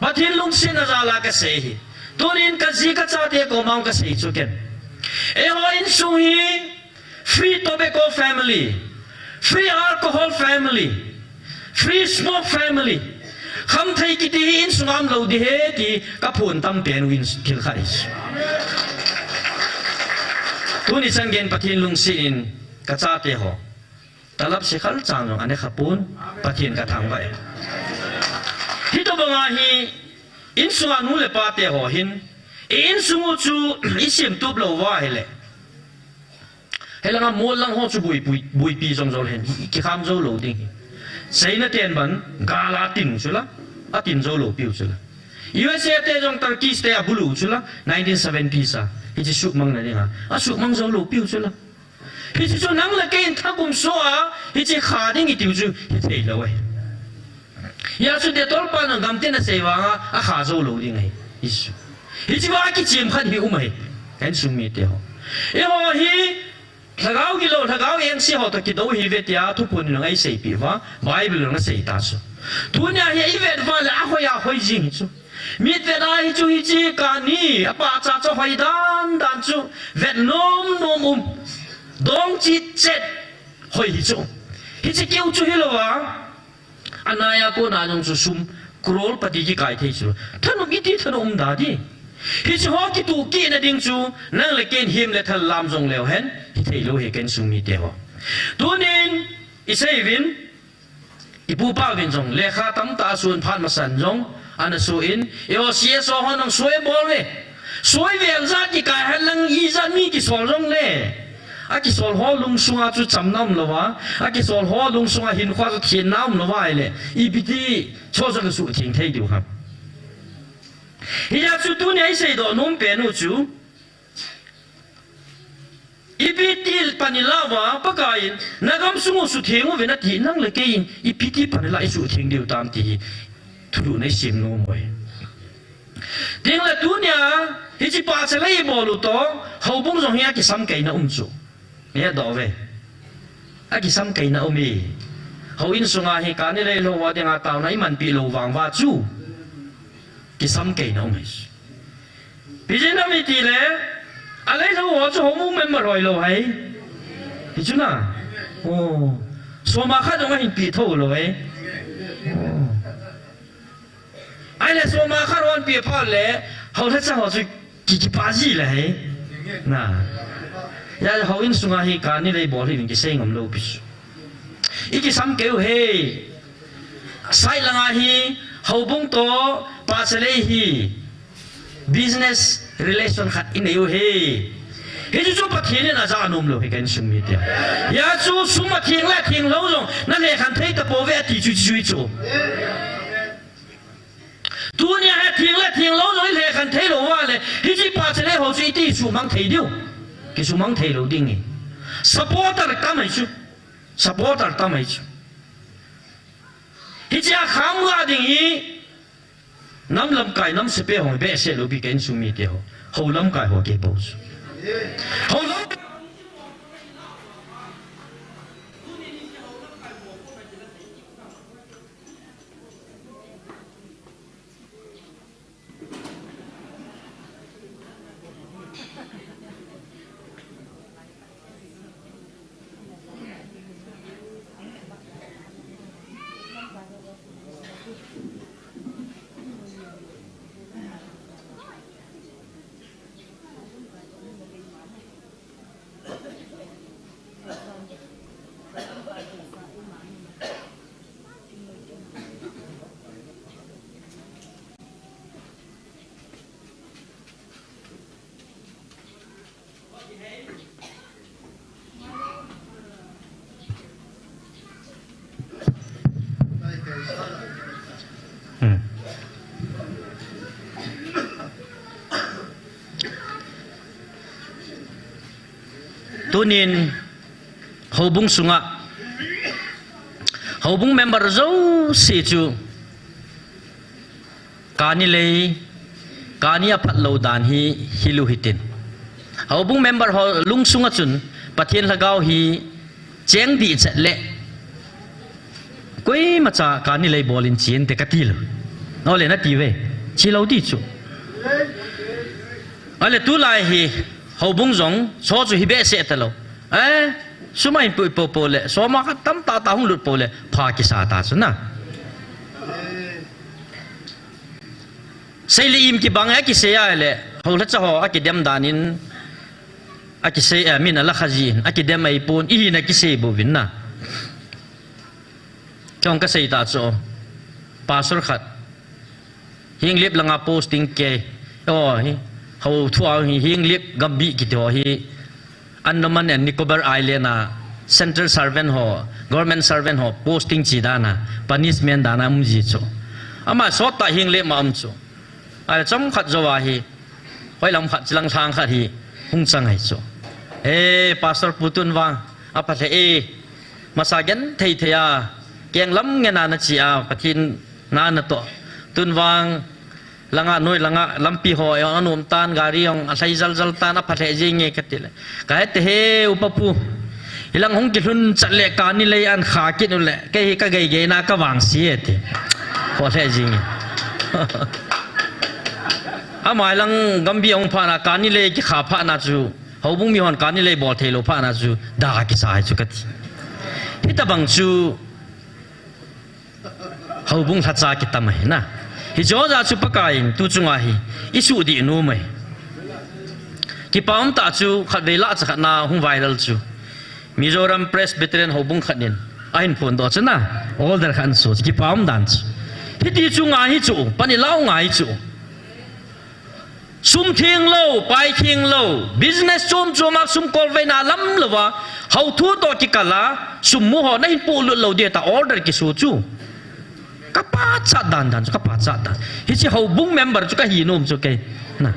pathin lung sin na la ka se hi turin ka ji ka cha te ko mang ka se chu ken e ho in sung hi free tobacco family free alcohol family free smoke family kham thai ki ti in sungam lo di he ti ka phun tam pen win thil khai tu ni chang gen pathin lung sin ka cha te ho talap se khal chang long ane khapun pathin ka thang bai hi to banga hi in sunga nu le pa te ho hin in sungu chu isim tup lo wa hele helanga mol lang ho chu bui pi jong jol hen ki kham zo lo ding sei na ten ban gala tin chula a tin zo lo piu chula USA te jong Turkey te abulu chula 1970 sa hi chi su mang na dinga a su mang zo lo piu chula hi chi chu nang la ken tha kum so a hi chi kha ding i tiu chu hi thei lo wai ya chu de tol pa na gam te na sei wa a kha zo lo ding ai isu hi chi wa ki chim khan hi umai kan sum mi te ho e ho hi thagau gi lo thagau eng si ho to ki do hi ve tia thu pun ngai sei pi wa bible nga sei ta chu tu nya hi i vet va la ho ya hoi jing chu mi te da hi chu hi chi ka ni apa cha cho hoi dan chu vet nom dong chi chet hoi hi chu hi chi keu chu hi lo wa anaya ko na jong chu sum krol pati ki kai thei chu thanum i ti thanum da di hi chi ho ki tu ki na ding chu nang le ken him le thal lam jong leo hen hi thei lo he ken sum mi te ho tunin i sei vin i pu pa vin jong le kha tam ta sun phan ma san jong ana su in yo sie so hon nang soi bol le soi vel za ki kai han lang i za mi ki sol jong le a ki sol ho lung sunga chu cham nam lo wa a ki sol ho lung sunga hin khwa chu thien nam lo wa le i bi ti cho za su thing thei du khap hi ya chu tu nei sei do nom pe nu chu i bi ti panila wa pakai nagam sungu su theng ve na ti nang le ke in i bi ti panila i su theng diu tam ti thu nei sim no moi ding la tu nya hi chi pa cha lai bo lu to ho bung jong ya ki sam kai na chu me do ve a ki sam kai na mi ho in sunga hi ka ni le lo wa de nga taw nai man pi lo wang wa chu ki sam kai na mi pi je na mi ti le a le tho wo chu ho mu men ma roi lo hai hi chu na o so ma kha dong hin pi tho lo hai ai le so ma kha ron pi pha le ho tha cha ho chu ki pa ji le hai na ya ho in sunga hi ka ni le bo hi ki sei ngam lo pi iki sam keu he sai langa hi ho bung to pa chale hi business relation khat in eu he he chu pa thien na za nom lo he kan sum mi te ya chu suma thieng la thieng lo jong na le khan thei ta po ve ti chu chu tu nia he thieng la thieng lo jong le khan thei lo wa le hi chi pa chale ho chi ti chu mang thei diu ki chu mang thei lo ding ni supporter ta mai chu supporter ta mai chu hi cha kham ga ding hi nam lam kai nam se pe hong be se lo bi ken su mi te ho lam kai ho ke bo su ho lam tunin hobung sunga hobung member zo si chu kani lei kani aphat lo dan hi hilu hitin hobung member ho lung sunga chun pathian lagau hi cheng di chat le koi macha kani lei bolin chin te katil no le na ti ve chi lo di chu ale tu lai hi hobung zong so chu hi be se ta lo sumai po le so ma ka tam ta hung lut po le pha ki sa ta chu na sei li im ki bang a ki se ya le ho la cha ho a ki dem danin a ki se a min ala khajin a ki dem ai pun i na ki se bo vin na chong ka sei ta chu pastor khat hing lip langa posting ke hi hầu thua hieng liep gambi kito hi Andaman and Nicobar Island central servant ho government servant ho posting chi dana punishment dana mji cho ama so ta hieng liep ma am cho ai chom khat zawa hi hoi lam khat chilang thang khat hi hung chang hai cho pastor putun wang apa the masagen thei theya keng lam nge na chi a pathin na na to tun wang langa noi langa lampi ho yo anum tan gari yong asai zal zal tan apa the jinge katil ka te he upapu ilang hong kilun chatle ka ni le an kha ki nu le ke ka gai ge na ka wang si ete ho the jinge amai lang gambi ong pha na ka ni le ki kha pha na chu ho bung mi hon ka ni le bol the lo pha na chu da ki sai chu ka ti hita bang chu ho bung tha cha ki tam hai na hi jo za chu pakain tu chunga hi isu di nu mai ki paum ta chu khat de la cha na hung viral chu Mizoram Presbyterian hobung khanin ain phone do chana older khan so ki paum dan chu hi ti chunga hi chu pani lau ngai chu sum thing lo pai thing lo business chom choma sum kol ve na lam lova how thu to ki kala sum mu ho na hin pu lu lo de ta order ki su chu kapat sa dan kapat sa dan hi chi ho bung member chu ka hi nom chu ke na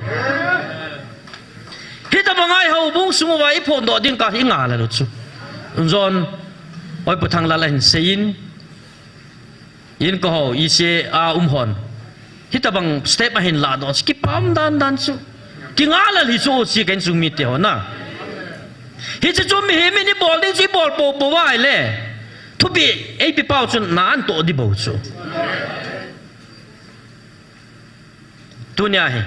hi ta bangai ho bung sungu wai phon do ding ka hi nga la lu chu zon oi pu thang la la hin sein in ko ho i se a hon hi ta bang step a hin la do ki pam dan chu ki nga la li chu si ken chu mi te ho na hi chi chu mi he mi ni bol di chi bol po wai le thu bi ei pi pau chun nan to di bo chu tunya he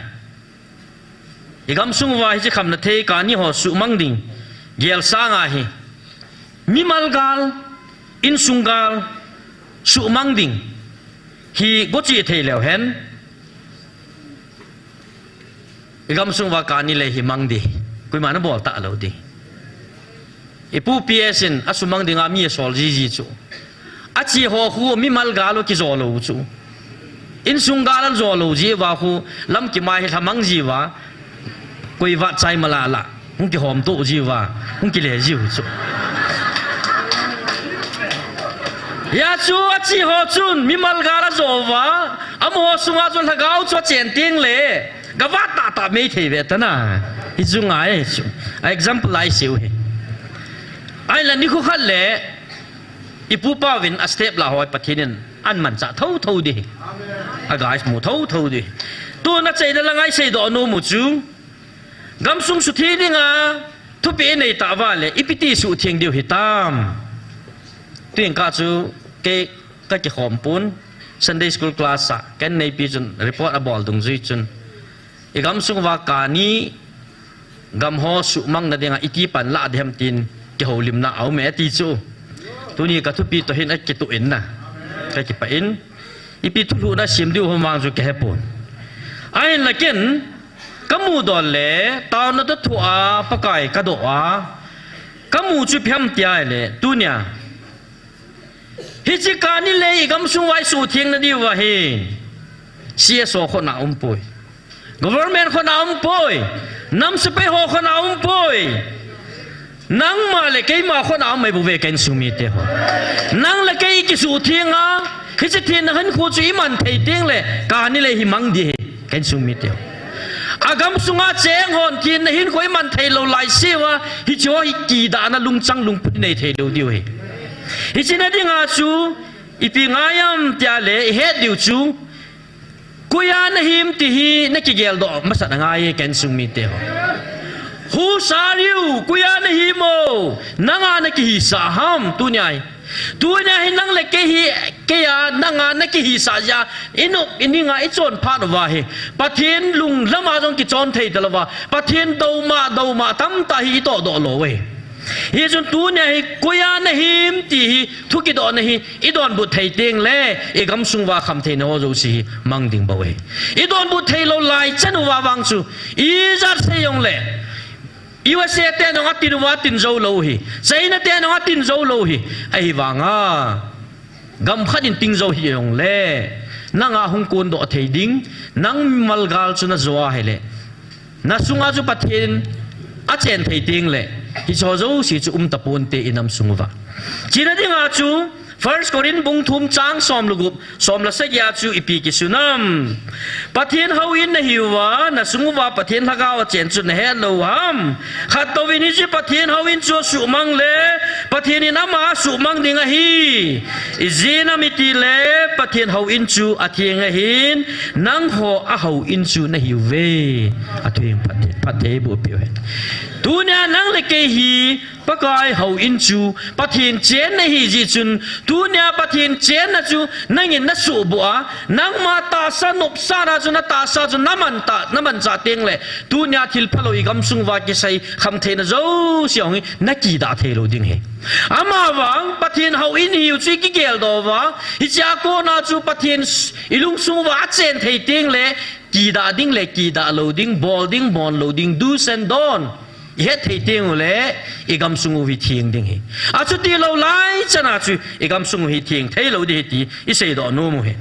igam sung wa hi kham na the ka ni ho su mang ding gel sa nga hi mi mal gal in sungal su mang ding hi go chi the leo hen igam sung wa ka ni le hi mang di kui ma na bol ta lo di ipu piesin asumang ding ami sol ji chu achi ho hu mi mal galo ki zo lo chu in sungal zo lo ji wa hu lam ki mai thamang ji wa koi wa chai mala la hung ki hom to ji wa hung ki le ji chu ya chu achi ho chun mi mal gala zo wa am ho sunga chun thagau cho chen ting le gawa ta me thei ve ta na hi chu ngai chu example ai siu he ai là ni khu khát lệ ipu pa vin a step la hoi pathinin an man cha thâu đi a guys mu thâu đi tu na chei da langai sei do no mu chu gam sung su thi dinga thu pe nei ta wa le ipiti su thieng diu hi tam tuing ka chu ke ka ki khom pun Sunday school class sa ken nei pi chun report a bol dung zui chun i gam sung wa ka ni gam ho su mang na dinga iti pan la dem tin ki ho lim na au me ti chu tu ni ka thu pi to hin a ki tu in na ka ki pa in i pi thu lu na sim diu hom wang chu ke hepon ai la ken kamu dol le taw na to thu a pakai ka do a kamu chu pham tia le tu nya hi chi ka ni le gam sung wai su thieng na di wa he CSO khona poi government khona poi nam se pe ho khona poi nang ma le ke ma khona mai bu ve ken su mi te ho nang le ke ki su thieng a hi chi thieng na han khu chu i man thei teng le ka ni le hi mang di ken su mi te agam sunga cheng hon tin na hin khoi man thei lo lai siwa hi cho hi ki da na lung chang lung put nei thei lo diu he hi china dinga chu ipi ngayam tia le he diu chu kuya na him ti hi na ki gel do masa na ngai ken sung mi te ho hu sa riu kuya na hi mo nanga na ki hi sa ham tu nyai tu nyai nang le ke hi ke ya nanga na ki hi sa ja inu ininga I chon pha wa he pathin lung lama jong ki chon thei dalawa pathin do ma tam ta hi to do lo we hi chun tu nyai kuya na him ti hi thu ki do na hi I don bu thei teng le e gam sung wa kham thei no zo si mang ding ba we I don bu thei lo lai chen wa wang chu I za se yong le iwa se te no ngatin wa tin zo lo hi sei na te no ngatin zo lo hi ai wanga gam khadin ting zo hi yong le nanga hung kun do thei ding nang malgal chu na zoa hele na sunga chu pathin a chen thei ting le hi cho zo si chu tapun te inam sungwa china dinga chu First Korin bung thum chang som lugup som la sakya chu ipi ki sunam pathin hawin na hiwa na sungwa pathin hagaw chen chu na hello ham khatowin hi pathin hawin chu su mang le pathin in ama su mang dinga hi izina miti le pathin hawin chu athieng hin nang ho a hawin chu na hiwe athieng pathe bu pi tu nya nang le ke hi pakai hawin chu pathin chen na hi ji chun tu nya pathin chen na chu nangin na su bua nang ma ta sa nop sa ra chu na ta sa chu naman cha teng le tu nya thil phalo I gam sung wa ki sai kham the na zo siong na ki da the lo ding he ama wang pathin hawin hi chu ki gel do wa hi cha ko na chu pathin ilung sung wa chen thei teng le ki da ding le ki da lo ding bol ding bon lo ding do's and don hết thầy tiếng lẽ igam sungu hi thieng ding hi a chu ti lo lai chana chu igam sungu hi thieng thei lo di ti I sei do no mu he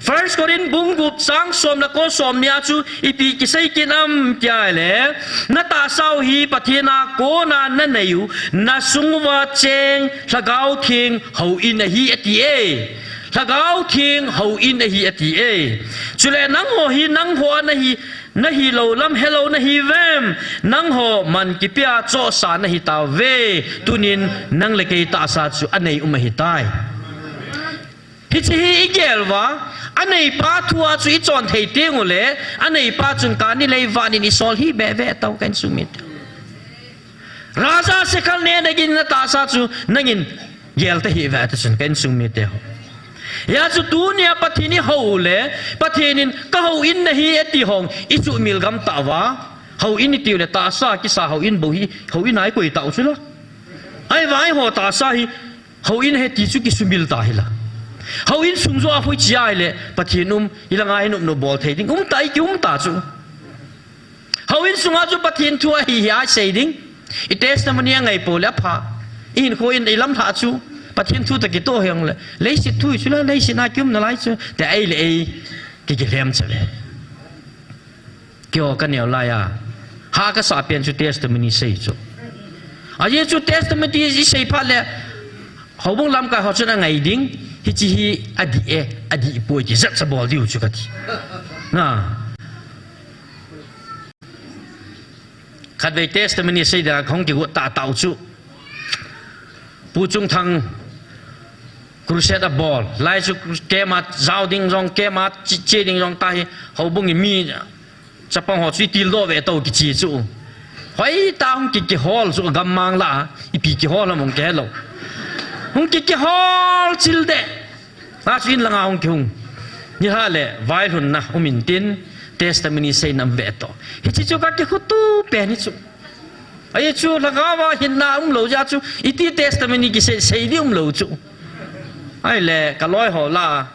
First Korin bung gup sang som na ko som nia chu ipi ki sei kinam kya le na ta sau hi pathina ko na na neyu na sungwa cheng lagau thing ho in hi ati e lagau thing ho in hi ati e chule nang ho hi nang ho na hi lo lam hello na hi vem nang ho man ki pia cho sa na hi ta ve tunin nang le ke ta sa chu anei hi tai hi chi hi igel wa anei pa thua chu I chon thei teng le anei pa chun ka ni lei wa ni sol hi be ve tau kan sumit raja se khal ne gin na ta sa chu nangin gel te hi va ta chun kan sumit te ho ya chu tu nia pathini ho le pathinin ka ho in na hi eti hong I chu mil gam ta wa ho in ti le ta sa ki sa ho in bo hi ho in ai koi ta chu la ai vai ho ta sa hi ho in he ti chu ki sumil ta hi la ho in sung zo a phoi chi ai le pathinum ilanga inum no bol thei ding tai ki ta chu ho in sunga chu pathin thua hi ya sei ding I testimony ngai po la pha in ko in lam tha chu pathin thu ta ki to hyang le lei si thu chu la lei si na kyum na lai chu te ai le ai ki lem chale kyo ka neo la ya ha ka sa pian chu testimony sei chu a ye chu testimony ji sei pha le ho bong lam ka ho chu na ngai ding hi chi hi adi poi ki zat sa bol diu chu ka ti na khat ve testimony sei da khong ki go ta tau chu pu chung thang crusade ball lai chu ke ma zao ding rong ke ma che ding rong tai ho bung mi cha pang ho chi til do ve to ki chi chu hoi ta hong ki hol chu gam mang la I pi ki hol mong ke lo hong ki hol chil de ta chin la nga hong ki hong ni ha le vai hun na umin tin testimony sei nam ve to hi chi chu ka ki khutu pe ni chu ai chu la ga wa hin na lo ja chu I ti testimony ki sei di lo chu ai le ka loi ho la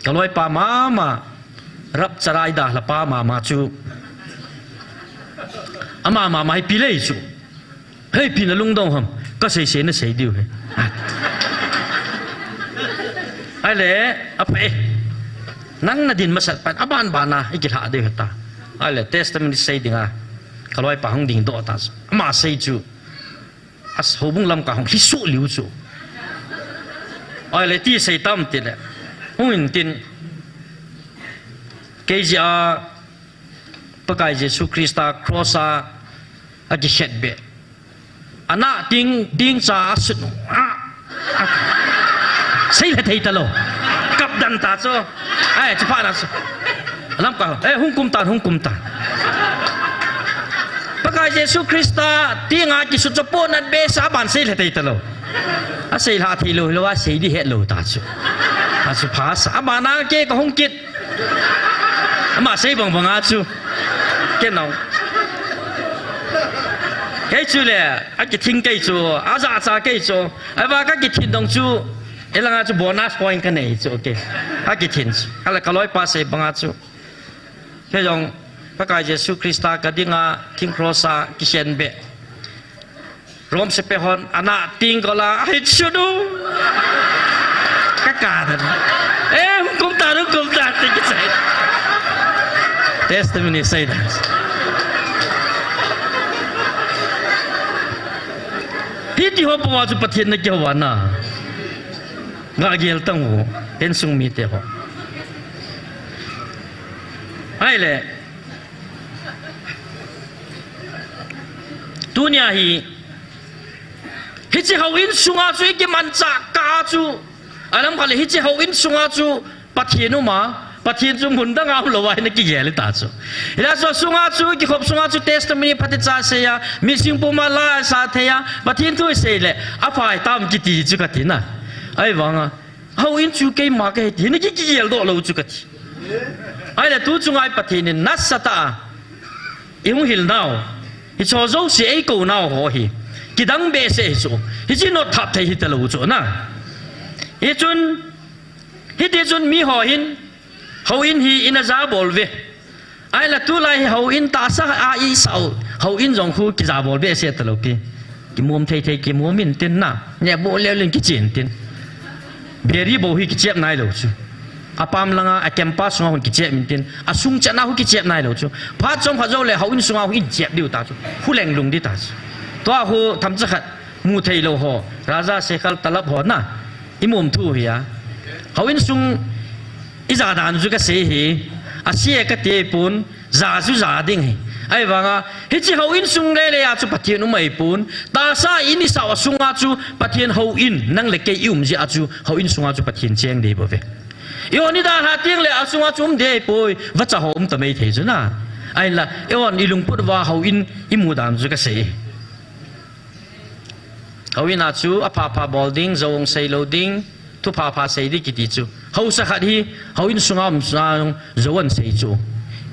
ka loi pa ma rap charai da la pa ma chu ama ma mai pi le chu hey pin lung dong ham ka sei na sei diu ai le ape nang na din masat pan aban bana ikila de hata ai le testament sei dinga kaloi pa hong ding do ta ma sei chu as hobung lam ka hong hi su liu chu ai le ti sei tam ti le hung tin ke ja pakai Yesus Krista crossa agi het be ana ding cha su sei le thei ta lo kap dan ta cho ai cha pa na lam ka hung kum ta pakai Yesus Krista tinga ki su chapo na be sa ban sei le thei ta lo a sei la thi lo wa sei di het lo ta chu a su pa sa ba na ke ko hung kit mà xây bằng bằng á chú cái nào cái chú lệ anh chỉ听cái chú à ra cái chú à và cái听đồng chú cái là chú bonus point cái này chú ok anh chỉ听cái là cái lối pa xây bằng á chú cái dòng bác cái Giêsu Christa cái tiếng à King Crossa cái sen bẹ Rome sẽ phải hòn anh tiếng gọi là ai chú đâu các cả thật em cũng ta thì cái gì testimony say that hiti ho pa chu pathian na kyo wana nga gel tang ho ten sung mi te ho ai le dunia hi hiti ho in sunga chu ki man cha ka chu alam khale hiti ho in sunga chu pathian ma pathian chu mun dang au lowai na ki gel ta chu ila so sunga chu ki khop sunga chu testimony phati cha se ya mi sing pu ma la sa the ya pathian thu se le a phai tam ki ti chu ka ti na ai wanga hau in chu ke ma ke ti ni ki gel do lo chu ka ti ai le tu chu ngai pathian ni na sa ta i hung hil nau i cho zo si ai ko nau ho hi ki dang be se chu hi chi no thap thai hi ta lo chu na hi chun mi ho hin hậu in hi in a giá bol ve ai là tu lai hậu in ta sa a i sau hậu in rong khu ki giá bol ve se ta lo ki ki muam thei ki muam min tin na nya bo le len ki chin tin beri bo hi ki chep nai lo chu apam langa a campus ngong ki chep min tin a sung cha na hu ki chep nai lo chu pha chom pha zo le hậu in sung hu in chep diu ta chu hu leng lung di ta chu to hu tham cha khat mu thei lo ho raja sekhal talab ho na imum thu hi ya hậu in sung iza dan zu ka se hi a sia ka te pun za zu za ding hi ai wanga hi chi ho in sung le ya chu pathian umai pun ta sa in i sa sunga chu pathian ho in nang le ke ji a chu ho in sunga chu pathian cheng de bo ve yo ni da ha tiang le a sunga chu de poi va cha ho ta mai the chu na ai la yo ni lung put wa ho in i mu dan zu ka se ho in a chu a pa bolding zong sei loading tu pa sei di ki ti chu hậu sa khát hi hậu in sungam sang zoan sei chu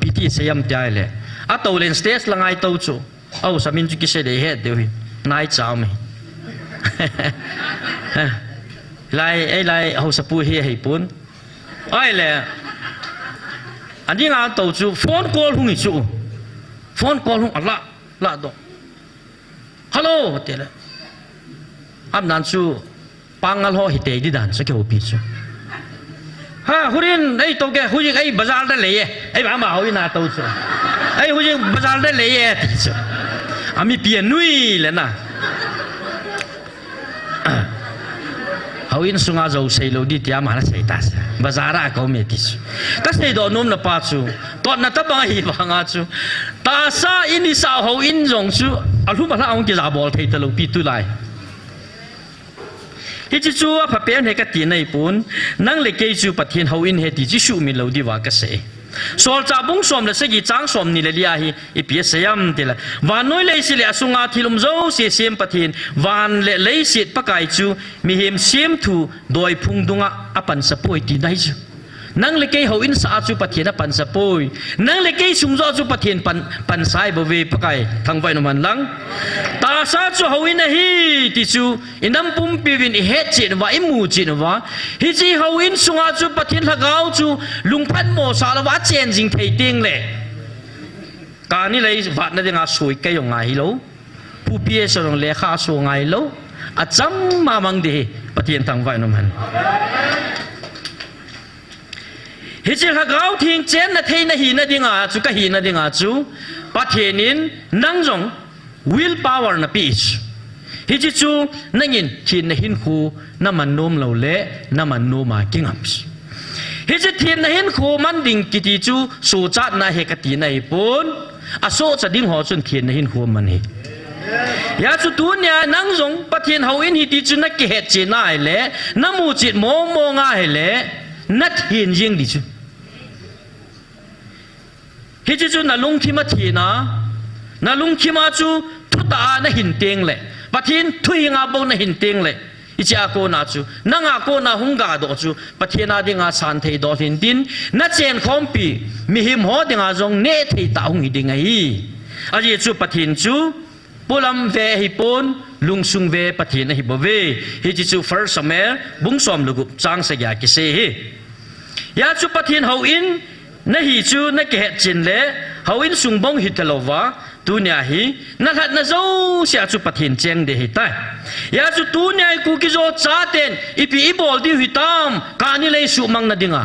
piti seyam tai le a to len stage langai to chu au samin chu ki se de he de hi nai chao me lai hậu sa pu he hei pun ai le ani nga to chu phone call hung chu phone call hung ala la do hello te le am nan chu pangal ho hi te di dan sa ke pi chu ha hurin ai to ke huji ai bazar da leye ai ba ma hoi na to chu ai huji bazar da leye ti chu ami pian nui le na hawin sunga zo sei lo di tia ma na sei ta bazara ko me ti chu ka sei do nom na pa chu to na ta ba hi ba nga chu ta sa in ni sa ho in jong chu alu ma la ong ki za bol thei ta lo pi tu lai hi chi chu a phapen he ka ti nei pun nang le ke chu pathian ho in he ti chi shu mi lo di wa ka se sol cha bung som le se gi chang som ni le lia hi i pi sayam ti la van noi le si le asunga thilum zo se sem pathian van le le sit pakai chu mi hem sem thu doi phung dunga apan sapoi ti dai chu nang le ke ho in sa chu pathian apan sapoi nang le ke sum zo chu pathian pan sai bo ve pakai thang vai no man lang ta sa chu ho in hi ti chu inam pum pi vin i het chin wa i mu chin wa hi chi ho in sunga chu pathian lagau chu lungphan mo sa la wa chen jing thei ting le ka ni lei wat na dinga sui ke yong ngai lo ผู้เปียสรงเลขาสวงไงโลอาจำมามังดีปฏิญทางไว้นมันฮิจิลฮักเอาทิ้งเจนนะเทนหินนะดิ่งอาจูก็หินนะดิ่งอาจูปฏิญนินนั่งจง will power นะปีชฮิจิจูนั่งยินทินนะหินคูน้ำมันนุ่มเหลาเละน้ำมันนุ่มมากิ้งอับฮิจิทินนะหินคูมันดิ่งกิติจูสูจัดนะเฮกตินะฮิปุนอาโซจะดิ่งหัวจนทินนะหินคูมันฮิยาจุดเนี่ยนั่งจงปฏิญเขาอินฮิติจูนักเกตจีน่าเละน้ำมูจิตโมง่ายเละนัดหินยิงดิจูฮิจิจูนาลุงที่มาทีนะนาลุงที่มาจูทุตานะหินเตียงเลยปะทินทุยงาโบนะหินเตียงเลยอิจอาโกนาจูนางอาโกนาหุงกาโดจูปะทินาดิงาสันเทดอหินดินนัดเจนคอมปีมีหิมหอดิงาจงเนเทตาหุงดิงไงอาจิจูปะทินจูปุลัมเวฮิปนลุงซุงเวปะทินฮิบเวฮิจิจูfirst Samuelบุงสอมลูกุจางสยากิเซฮิยาจูปะทินเฮาอินนะฮิจูนะเกจินเลเฮาอินซุงบงฮิตโลวาตัวเนี้ยฮีนักหัดนักโซ่เสียจุปฏิญเจงเดฮิตายยาจุตัวเนี้ยกูกิโจชาเตนอีปีอีบอลดิวฮิตามการนี่เลยสุมังนัดิงา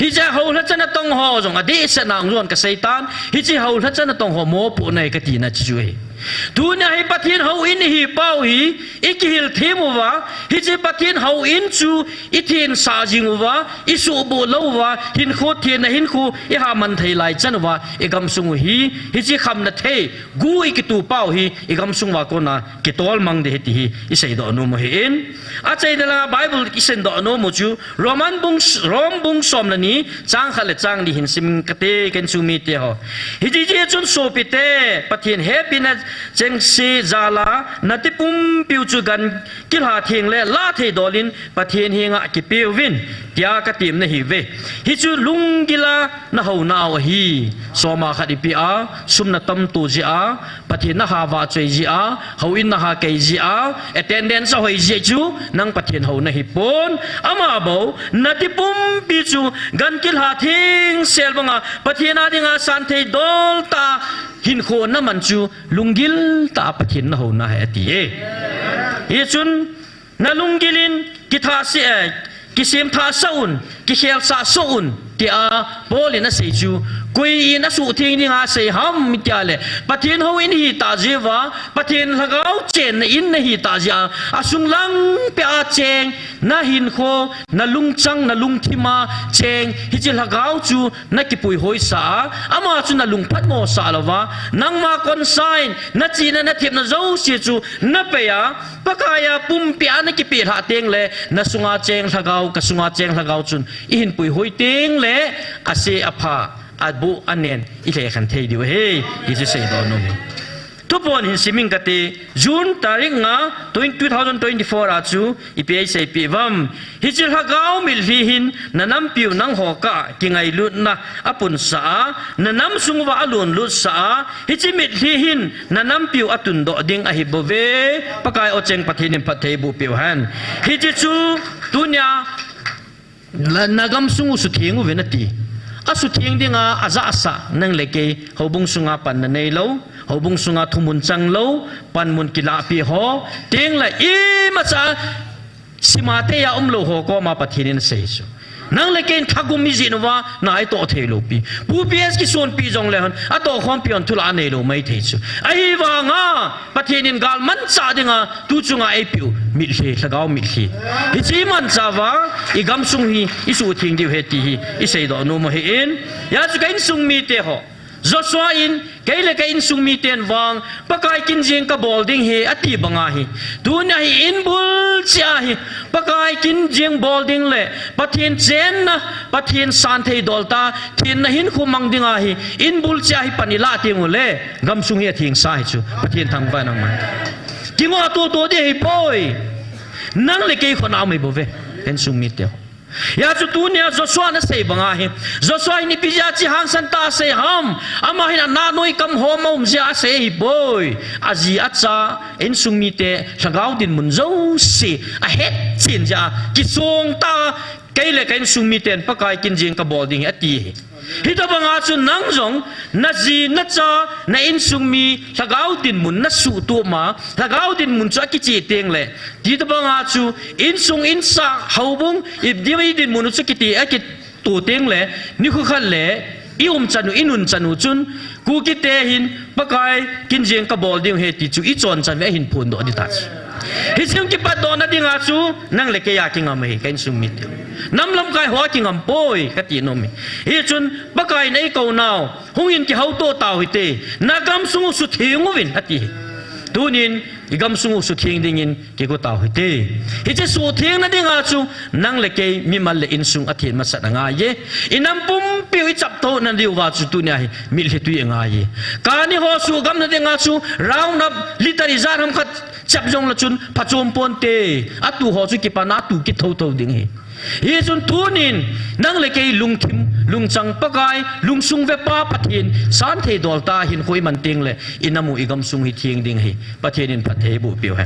ฮิจะเฮาลัดจันตองหอจงอดีตเสนางรวนกับไซตานฮิจะเฮาลัดจันตองหอโมปุนัยกตีนัจจุยตัวเนี้ยฮีปฏิญเฮาอินฮีเป้าฮีอีกฮิลเทมวะฮิจะปฏิญเฮาอินจูอีทินซาจิงวะอีสุบุลวะหินโคเทียนหินคูอีหามันไทยไลจันวะอีกำสุงฮีฮิจะคำนัดเทกูอีกตัวเป้าฮีอีกำสุงวะคนน่ะกิตอลมังเดฮิตีฮีอีเสยดอนุมเห็นอาจารย์เดลาไบเบิลอีเสยดอนุมจูโรมันบุงสอมละนี้จางขลัดจางดิหินซิมกเตกันซูมีเตหอฮิจิเจจุนโซปิเตปฏิญเฮปินัดเจงซีจาลานาติปุ่มปิวจูกันกิลหาเทียงเลลาเทดอลินปะเทียนเฮงะกิปิววินเตียกติมนะฮิเวฮิจูลุงกิลานะฮาวนาอฮีสอมาขัดปิอาซุมนะตัมตูจีอาปะเทียนนะฮาวาจวยจีอาฮาวินนะฮาเกยจีอาเอเทนเดนซะฮอยจีจูนังปะเทียนฮาวนะฮิปอนอามาบาวนาติปุ่มปิจูกันกิลหาเทียงเซลบังอาปะเทียนอาดิงาสันเทดอลตาหินโคนน้ำมันจูลุงกิลตาปะทินนะหูนะเฮตีเอฮิจุนนะลุงกิลินกิทาเสียกิเสียมทาสูนกิเขียวสาสูนที่อาโบลินะเสจูกุยนะสุทิงดิงาเสหัมมิตาเลปะทินหูอินฮีตาเจวะปะทินละกาวเจนอินนะฮีตาเจอาสุงลังเปียเจงนะหินโคนะลุงจังนะลุงทิมาเจงฮิจิละกาวจูนะกิปุยหอยสาอามาจูนะลุงพัดโมสาละวะนังมาคอนไซน์นะจีนะเทียบนะเจ้าเสียจูนะเปียปะกายาปุ่มเปียนะกิปีหาเตงเลนะสุงาเจงละกาวกะสุงาเจงละกาวจุนอินปุยหอยเตงเลอาเซอภาอาบุอันเนนอิเลขันเทดิวเฮยิจะเสดอนุทุกวันหินสิมิงกติจูนตาริงงา2024อาจูอีพีไอเซปีวัมฮิจิลฮักเอามิลฮีหินนันน้ำปิวนังหอกะกิงไอลุดนะอปุนสานันน้ำสุงวะอลุนลุดสาฮิจิมิลฮีหินนันน้ำปิวอตุนโดดิงอหิบเวปะกายอเจงปะเทนิมปะเทบุปิวฮันฮิจิจูตุนยานักำสุงสุทิงเวนตีอาสุทิงดิงาอาซาสะนังเลกเฮาบุงสุงาปันนันเนโลเฮาบุงสุงาทุมุนจังโลปันมุนกิลาปีฮอเตียงละอีมาซาสิมาเตยาโลโฮก็มาปะทินินเซจูนังเลกทักุมิจินวานายโตเทโลปีผู้เบียสกิส่วนปีจงเลหันอโตความปีอันทุลาเนโลไม่เทจูไอวางาปะทินินกาลมันซาดิงาตูจุงาไอปิวมิลเฮสกาวมิลเฮฮิจิมันซาวาอีกำสุงฮีอิสุทิงดิวเฮตีฮีอิเซดอนุมเฮอินยาจุกัยสุงมีเตหอJoshua in kaile ka in sung miten wang pakai kin jing ka bolding he ati banga hi dunya hi in bul chia hi pakai kin jing bolding le pathin chen na pathin san thei dolta thin na hin khumang dinga hi in bul chia hi panila tingu le gam sung hi thing sai chu pathin thang ba nang man kingo to de hi poi nang le ke khona mai bove ken sung mite ya chu tu ne Joshua na sei banga hi Joshua ni pija chi han san ta sei ham ama hin na noi kam ho mom ja sei hi boy aji acha en sung mi te sagau din mun zo si a het chin ja ki song ta ไกเลกันสุมีเตนปะกายกินจิงกบอลดิงอตีฮิตาบังอาจุนังจงนัจีนัจานัอินสุมีถ้ากาวดินมุนนัสูตัวมาถ้ากาวดินมุนจักกิจิเตียงเลยฮิตาบังอาจูอินสุงอินสักฮาวบุงอิบดีไม่ดินมุนจักกิตีอกิตัวเตียงเลยนี่คือขันเลยอีอุมจันุอินุนจันุจุนกูกิเตหินปะกายกินจิงกบอลดิงเฮติจูอีจอนจันเวหินพูนโดอดิตัสฮิซิมกิปัดโดนดิงอาจูนังเลกยากิงามเฮกันสุมิตน้ำลำกายหัวกิงามป่วยกติโนมิฮิจุนปะกายในเกานาวหงอินกิเฮาโตตาวฮิเตนากำสุงสุดเฮงวินอติตูนินอีกำสุงสุดเฮงดิงินกิโกตาวฮิเตฮิเจสุดเฮงนั่นดิงอาจูนังเลกยมิมัลเลอินสุงอธินมาสัตงายเยอินัมปุ่มปิวจับโตนั่นดิวาจูตุเนียมิลฮิตุยงายการนิโฮสุกำนั่นดิงอาจูราวนับลิตาริซาร์ฮัมขัดจับจงละจุนพัดจมปนเตอตุโฮสุกิปานาตุกิเท่าเท่าดิงเฮเฮจุนทูนินนังเลกยลุงทิมลุงจังปะกายลุงสุงเวปาปัทหินสานเทดอลตาหินคุยมันติงเลยอินามูอีกำสุงฮิเทียงดิงเฮปัทหินินปัทเทบุปิวเฮ